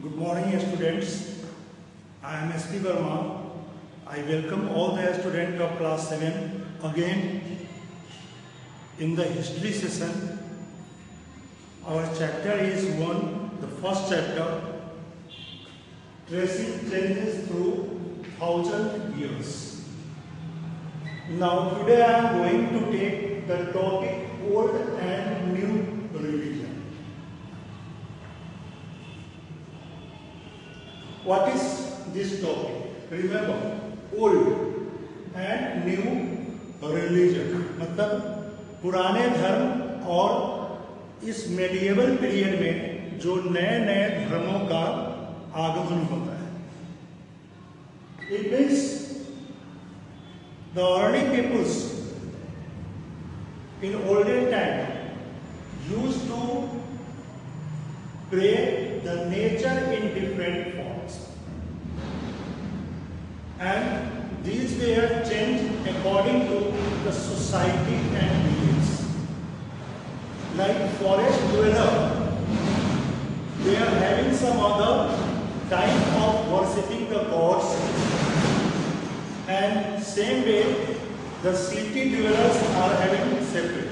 Good morning, students. I am S.P. Verma. I welcome all the students of class 7 again in the history session. Our chapter is 1, the first chapter, tracing changes through 1000 years. Now today I am going to take the topic Old and New Religion. What is this topic? Remember, old and new religion मतलब पुराने धर्म और इस medieval period में जो नए नए धर्मों का आगमन होता है. It means the early peoples in olden time used to pray the nature in different forms, and these were changed according to the society and beliefs. Like forest dweller, they are having some other type of worshipping the gods, and same way the city dwellers are having separate.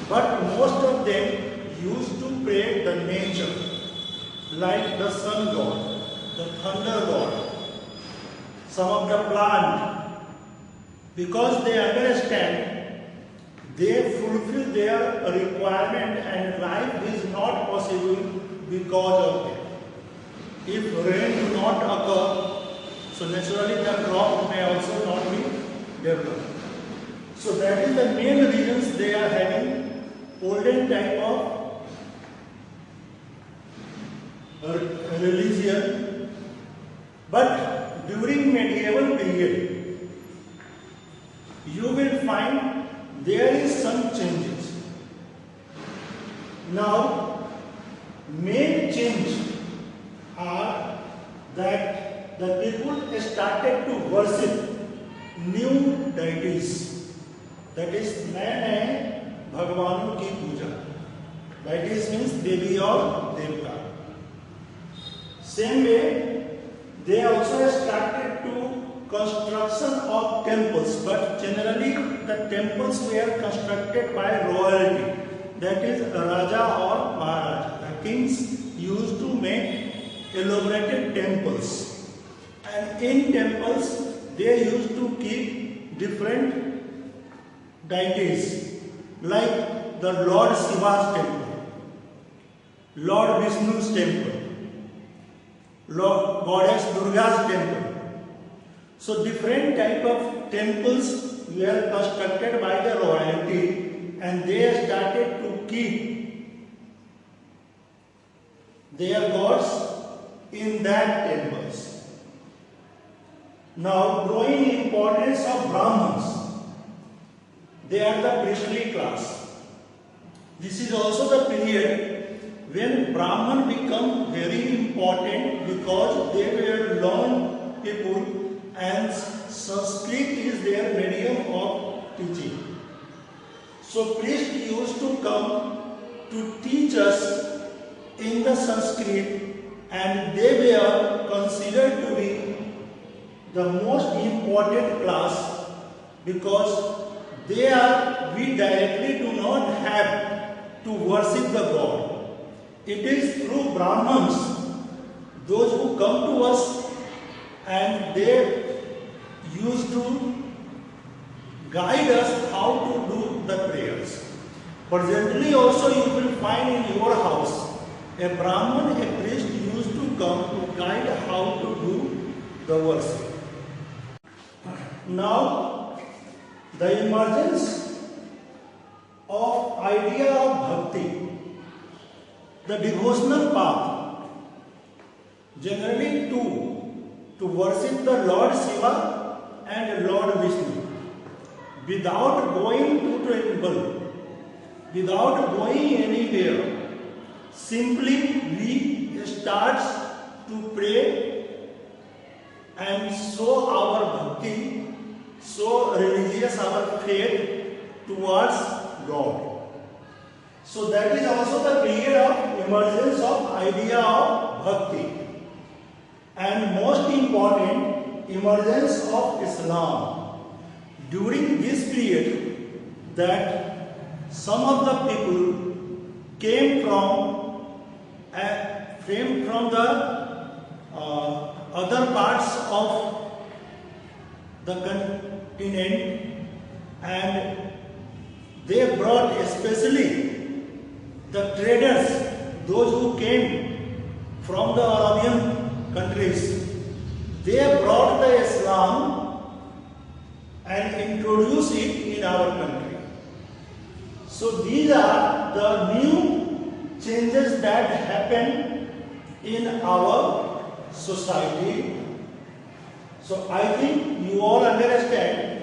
But most of them used to pray the nature, like the sun god, the thunder god, some of the plant, because they understand they fulfill their requirement and life is not possible because of them. If rain do not occur, so naturally the crop may also not be developed. So that is the main reasons they are having olden type of religion. But during medieval period, you will find there is some changes. Now, main change are that the people started to worship new deities. That is नए नए भगवानों की पूजा. Deities means देवी और देवता. Same way, they also started to construction of temples, but generally the temples were constructed by royalty, that is Raja or Maharaja. The kings used to make elaborated temples, and in temples they used to keep different deities, like the Lord Shiva's temple, Lord Vishnu's temple, Lord Goddess Durga's temple. So different type of temples were constructed by the royalty, and they started to keep their gods in that temples. Now, growing importance of Brahmins, they are the priestly class. This is also the period when Brahman become very important because they were learned people and Sanskrit is their medium of teaching. So priests used to come to teach us in the Sanskrit, and they were considered to be the most important class because we directly do not have to worship the God. It is through Brahmins, those who come to us, and they used to guide us how to do the prayers. Presently also you will find in your house a Brahman, a priest used to come to guide how to do the worship. Now, the emergence of idea of bhakti, the devotional path, generally to worship the Lord Shiva and Lord Vishnu without going to temple, without going anywhere. Simply we start to pray and show our bhakti, show religious our faith towards God. So that is also the period of emergence of idea of bhakti, and most important, emergence of Islam. During this period, that some of the people came from the other parts of the continent, and they brought, especially the traders, those who came from the Arabian countries, they brought the Islam and introduced it in our country. So these are the new changes that happened in our society. So I think you all understand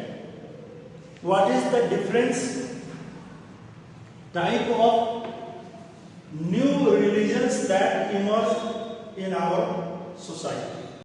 what is the difference type of new religions that emerged in our society.